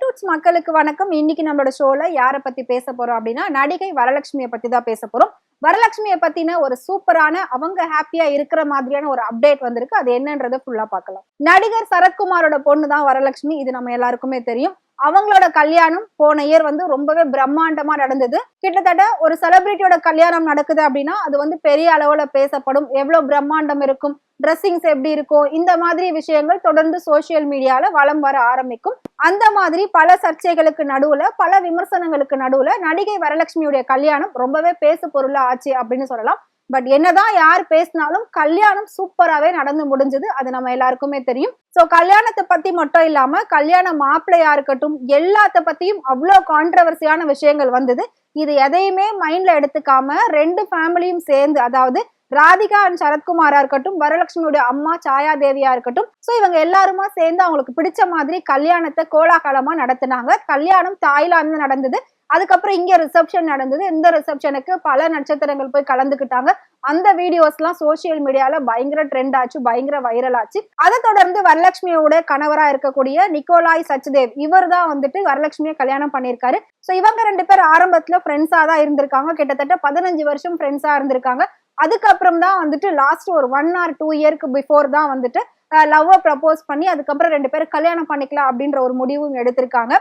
ஐடூட்ஸ் மக்களுக்கு வணக்கம். இன்னைக்கு நம்மளோட ஷோல யாரை பத்தி பேச போறோம் அப்படின்னா, நடிகை வரலட்சுமியை பத்தி தான் பேச போறோம். வரலட்சுமியை பத்தின ஒரு சூப்பரான அவங்க ஹாப்பியா இருக்கிற மாதிரியான ஒரு அப்டேட் வந்திருக்கு. அது என்னன்றதை ஃபுல்லா பார்க்கலாம். நடிகர் சரத்குமாரோட பொண்ணு தான் வரலட்சுமி. இது நம்ம எல்லாருக்குமே தெரியும். அவங்களோட கல்யாணம் போன இயர் ரொம்பவே பிரம்மாண்டமா நடந்தது. கிட்டத்தட்ட ஒரு செலிபிரிட்டியோட கல்யாணம் நடக்குது அப்படின்னா அது பெரிய அளவுல பேசப்படும். எவ்வளவு பிரம்மாண்டம் இருக்கும், ட்ரெஸ்ஸிங்ஸ் எப்படி இருக்கும், இந்த மாதிரி விஷயங்கள் தொடர்ந்து சோசியல் மீடியால வலம் வர ஆரம்பிக்கும். அந்த மாதிரி பல சர்ச்சைகளுக்கு நடுவுல, பல விமர்சனங்களுக்கு நடுவுல நடிகை வரலட்சுமியுடைய கல்யாணம் ரொம்பவே பேசு பொருளா ஆச்சு அப்படின்னு சொல்லலாம். பட் என்னதான் யார் பேசினாலும் கல்யாணம் சூப்பராகவே நடந்து முடிஞ்சது. அது நம்ம எல்லாருக்குமே தெரியும். ஸோ கல்யாணத்தை பத்தி மட்டும் இல்லாம கல்யாண மாப்பிள்ளையா இருக்கட்டும், எல்லாத்த பத்தியும் அவ்வளோ கான்ட்ரவர்சியான விஷயங்கள் வந்தது. இது எதையுமே மைண்ட்ல எடுத்துக்காம ரெண்டு ஃபேமிலியும் சேர்ந்து, அதாவது ராதிகா அண்ட் சரத்குமாரா இருக்கட்டும், வரலட்சுமியுடைய அம்மா சாயா தேவியா இருக்கட்டும், ஸோ இவங்க எல்லாருமா சேர்ந்து அவங்களுக்கு பிடிச்ச மாதிரி கல்யாணத்தை கோலாகலமா நடத்தினாங்க. கல்யாணம் தாய்லாந்து நடந்தது. அதுக்கப்புறம் இங்க ரிசப்ஷன் நடந்தது. இந்த ரிசப்ஷனுக்கு பல நட்சத்திரங்கள் போய் கலந்துக்கிட்டாங்க. அந்த வீடியோஸ் எல்லாம் சோசியல் மீடியால பயங்கர ட்ரெண்ட் ஆச்சு, பயங்கர வைரல் ஆச்சு. அதை தொடர்ந்து வரலட்சுமியோட கணவரா இருக்கக்கூடிய நிக்கோலாய் சச்தேவ், இவர் தான் வரலட்சுமியை கல்யாணம் பண்ணியிருக்காரு. ஸோ இவங்க ரெண்டு பேர் ஆரம்பத்துல ஃப்ரெண்ட்ஸா தான் இருந்திருக்காங்க. கிட்டத்தட்ட 15 வருஷம் ஃப்ரெண்ட்ஸா இருந்திருக்காங்க. அதுக்கப்புறம் தான் லாஸ்ட் ஒரு 1 or 2 இயர்க்கு பிஃபோர் தான் லவ்வ ப்ரப்போஸ் பண்ணி அதுக்கப்புறம் ரெண்டு பேரும் கல்யாணம் பண்ணிக்கலாம் அப்படின்ற ஒரு முடிவும் எடுத்திருக்காங்க.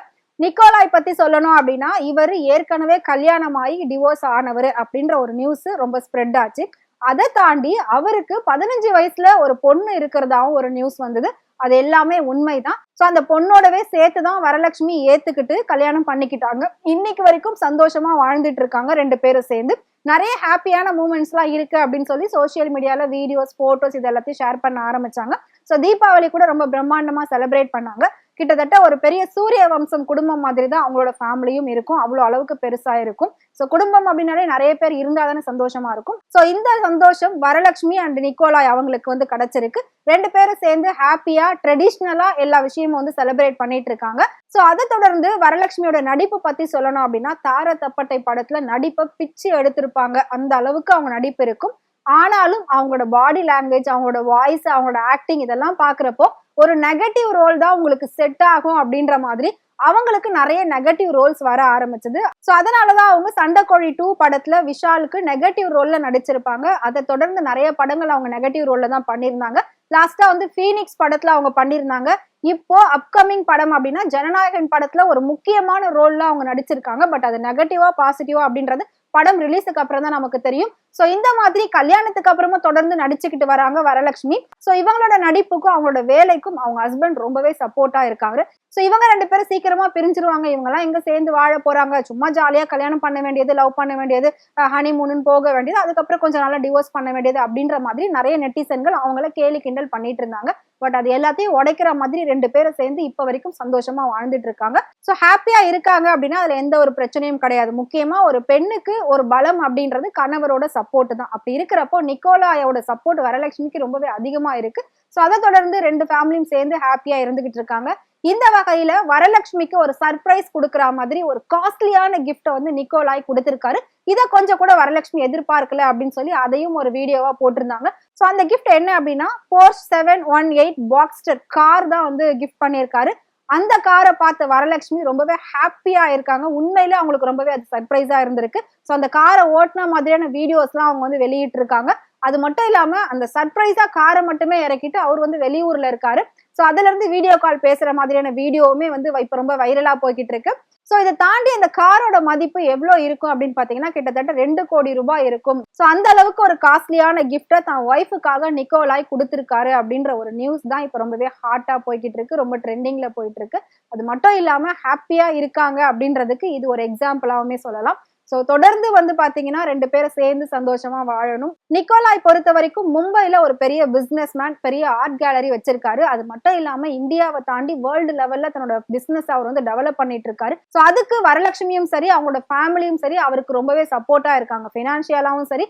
நிக்கோலாய் பத்தி சொல்லணும் அப்படின்னா, இவர் ஏற்கனவே கல்யாணமாகி டிவோர்ஸ் ஆனவர் அப்படின்ற ஒரு நியூஸ் ரொம்ப ஸ்ப்ரெட் ஆச்சு. அதை தாண்டி அவருக்கு 15 வயசுல ஒரு பொண்ணு இருக்கிறதாவும் ஒரு நியூஸ் வந்தது. அது எல்லாமே உண்மைதான். ஸோ அந்த பொண்ணோடவே சேர்த்துதான் வரலட்சுமி ஏத்துக்கிட்டு கல்யாணம் பண்ணிக்கிட்டாங்க. இன்னைக்கு வரைக்கும் சந்தோஷமா வாழ்ந்துட்டு இருக்காங்க ரெண்டு பேரும் சேர்ந்து. நிறைய ஹாப்பியான மூமெண்ட்ஸ் எல்லாம் இருக்கு அப்படின்னு சொல்லி சோசியல் மீடியால வீடியோஸ், போட்டோஸ் இது எல்லாத்தையும் ஷேர் பண்ண ஆரம்பிச்சாங்க. ஸோ தீபாவளி கூட ரொம்ப பிரம்மாண்டமா செலிப்ரேட் பண்ணாங்க. கிட்டத்தட்ட ஒரு பெரிய சூரிய வம்சம் குடும்பம் மாதிரி தான் அவங்களோட ஃபேமிலியும் இருக்கும். அவ்வளவு அளவுக்கு பெருசா இருக்கும். ஸோ குடும்பம் அப்படின்னாலே நிறைய பேர் இருந்தாதானே சந்தோஷமா இருக்கும். ஸோ இந்த சந்தோஷம் வரலட்சுமி அண்ட் நிக்கோலாய் அவங்களுக்கு கிடைச்சிருக்கு. ரெண்டு பேரும் சேர்ந்து ஹாப்பியா ட்ரெடிஷ்னலா எல்லா விஷயமும் செலிப்ரேட் பண்ணிட்டு இருக்காங்க. ஸோ அதை தொடர்ந்து வரலட்சுமியோட நடிப்பு பத்தி சொல்லணும் அப்படின்னா, தார தப்பட்டை படத்துல நடிப்பை பிச்சு எடுத்திருப்பாங்க. அந்த அளவுக்கு அவங்க நடிப்பு இருக்கும். ஆனாலும் அவங்களோட பாடி லாங்குவேஜ், அவங்களோட வாய்ஸ், அவங்களோட ஆக்டிங் இதெல்லாம் பாக்குறப்போ ஒரு நெகட்டிவ் ரோல் தான் உங்களுக்கு செட் ஆகும் அப்படின்ற மாதிரி அவங்களுக்கு நிறைய நெகட்டிவ் ரோல்ஸ் வர ஆரம்பிச்சது. ஸோ அதனாலதான் அவங்க சண்டைக்கோழி 2 படத்துல விஷாலுக்கு நெகட்டிவ் ரோல்ல நடிச்சிருப்பாங்க. அதை தொடர்ந்து நிறைய படங்கள் அவங்க நெகட்டிவ் ரோல்ல தான் பண்ணியிருந்தாங்க. லாஸ்டா ஃபீனிக்ஸ் படத்துல அவங்க பண்ணியிருந்தாங்க. இப்போ அப்கமிங் படம் அப்படின்னா ஜனநாயகன் படத்துல ஒரு முக்கியமான ரோல்ல அவங்க நடிச்சிருக்காங்க. பட் அது நெகட்டிவா பாசிட்டிவா அப்படின்றது படம் ரிலீஸுக்கு அப்புறம் தான் நமக்கு தெரியும். ஸோ இந்த மாதிரி கல்யாணத்துக்கு அப்புறமா தொடர்ந்து நடிச்சுக்கிட்டு வராங்க வரலட்சுமி. ஸோ இவங்களோட நடிப்புக்கும் அவங்களோட வேலைக்கும் அவங்க ஹஸ்பண்ட் ரொம்பவே சப்போர்ட்டா இருக்காங்க. ஸோ இவங்க ரெண்டு பேரும் சீக்கிரமா பிரிஞ்சிருவாங்க. இவங்க எல்லாம் எங்க சேர்ந்து வாழ போறாங்க, சும்மா ஜாலியா கல்யாணம் பண்ண வேண்டியது, லவ் பண்ண வேண்டியது, ஹனிமூன் போக வேண்டியது, அதுக்கப்புறம் கொஞ்சம் நாளா டிவோர்ஸ் பண்ண வேண்டியது அப்படின்ற மாதிரி நிறைய நெட்டிசன்கள் அவங்கள கேலி கிண்டல் பண்ணிட்டு இருந்தாங்க. பட் அது எல்லாத்தையும் உடைக்கிற மாதிரி ரெண்டு பேரும் சேர்ந்து இப்ப வரைக்கும் சந்தோஷமா வாழ்ந்துட்டு இருக்காங்க. ஸோ ஹாப்பியா இருக்காங்க அப்படின்னா அதுல எந்த ஒரு பிரச்சனையும் கிடையாது. முக்கியமா ஒரு பெண்ணுக்கு ஒரு பலம் அப்படின்றது கணவரோட சப்போர்ட் தான். அப்படி இருக்கிறப்போ நிக்கோலாயோட சப்போர்ட் வரலட்சுமிக்கு ரொம்பவே அதிகமா இருக்கு. ஸோ அதை தொடர்ந்து ரெண்டு ஃபேமிலியும் சேர்ந்து ஹாப்பியா இருந்துகிட்டு இருக்காங்க. இந்த வகையில வரலட்சுமிக்கு ஒரு சர்ப்ரைஸ் கொடுக்குற மாதிரி ஒரு காஸ்ட்லியான கிஃப்ட நிக்கோலாய் கொடுத்திருக்காரு. இதை கொஞ்சம் கூட வரலட்சுமி எதிர்பார்க்கல அப்படின்னு சொல்லி அதையும் ஒரு வீடியோவா போட்டிருந்தாங்க. ஸோ அந்த கிஃப்ட் என்ன அப்படின்னா, போர்ஷ் 718 பாக்ஸ்டர் கார் தான் கிஃப்ட் பண்ணியிருக்காரு. அந்த காரை பார்த்த வரலட்சுமி ரொம்பவே ஹாப்பியா இருக்காங்க. உண்மையிலே அவங்களுக்கு ரொம்பவே அது சர்ப்ரைஸா இருந்திருக்கு. ஸோ அந்த காரை ஓட்டின மாதிரியான வீடியோஸ் எல்லாம் அவங்க வெளியிட்டு இருக்காங்க. அது மட்டும் இல்லாம அந்த சர்ப்ரைஸா காரை மட்டுமே இறக்கிட்டு அவர் வெளியூர்ல இருக்காரு. ஸோ அதுல இருந்து வீடியோ கால் பேசுற மாதிரியான வீடியோவுமே இப்ப ரொம்ப வைரலா போய்கிட்டு இருக்கு. ஸோ இதை தாண்டி அந்த காரோட மதிப்பு எவ்வளவு இருக்கும் அப்படின்னு பாத்தீங்கன்னா, கிட்டத்தட்ட 2 கோடி ரூபாய் இருக்கும். ஸோ அந்த அளவுக்கு ஒரு காஸ்ட்லியான கிஃப்டை தான் ஒய்ஃபுக்காக நிக்கோலாய் கொடுத்திருக்காரு அப்படின்ற ஒரு நியூஸ் தான் இப்ப ரொம்பவே ஹாட்டா போய்கிட்டு இருக்கு, ரொம்ப ட்ரெண்டிங்ல போயிட்டு இருக்கு. அது மட்டும் இல்லாம ஹாப்பியா இருக்காங்க அப்படின்றதுக்கு இது ஒரு எக்ஸாம்பிளாவுமே சொல்லலாம். ஸோ தொடர்ந்து பாத்தீங்கன்னா ரெண்டு பேரும் சேர்ந்து சந்தோஷமா வாழணும். நிக்கோலாய் பொறுத்த வரைக்கும் மும்பைல ஒரு பெரிய பிசினஸ் மேன், பெரிய ஆர்ட் கேலரி வச்சிருக்காரு. அது மட்டும் இல்லாம இந்தியாவை தாண்டி வேர்ல்டு லெவல்ல தன்னோட பிசினஸ் அவர் டெவலப் பண்ணிட்டு இருக்காரு. ஸோ அதுக்கு வரலட்சுமியும் சரி, அவங்களோட ஃபேமிலியும் சரி அவருக்கு ரொம்பவே சப்போர்ட்டா இருக்காங்க. பினான்சியலாவும் சரி,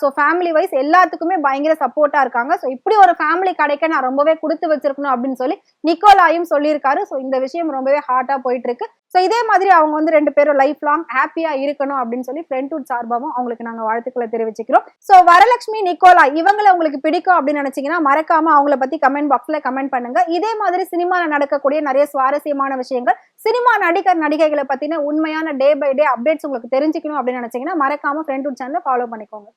ஸோ ஃபேமிலி வைஸ் எல்லாத்துக்குமே பயங்கர சப்போர்ட்டா இருக்காங்க. ஸோ இப்படி ஒரு ஃபேமிலி கிடைக்க நான் ரொம்பவே கொடுத்து வச்சிருக்கணும் அப்படின்னு சொல்லி நிக்கோலாயும் சொல்லியிருக்காரு. ஸோ இந்த விஷயம் ரொம்பவே ஹார்ட்டா போயிட்டு இருக்கு. ஸோ இதே மாதிரி அவங்க வந்து 2 பேரும் லைஃப் லாங் ஹாப்பியா இருக்கணும் அப்படின்னு சொல்லி ஃப்ரெண்ட்ஹுட் சார்பாகவும் அவங்களுக்கு நாங்க வாழ்த்துக்களை தெரிவிச்சுக்கிறோம். ஸோ வரலட்சுமி, நிக்கோலா இவங்களை உங்களுக்கு பிடிக்கும் அப்படின்னு நினைச்சீங்கன்னா மறக்காம அவங்கள பத்தி கமெண்ட் பாக்ஸ்ல கமெண்ட் பண்ணுங்க. இதே மாதிரி சினிமால நடக்கக்கூடிய நிறைய சுவாரஸ்யமான விஷயங்கள், சினிமா நடிகர் நடிகைகளை பத்தின உண்மையான டே பை டே அப்டேட்ஸ் உங்களுக்கு தெரிஞ்சுக்கணும் அப்படின்னு நினைச்சீங்கன்னா மறக்காம ஃப்ரெண்ட்ஹுட் சேனலை ஃபாலோ பண்ணிக்கோங்க.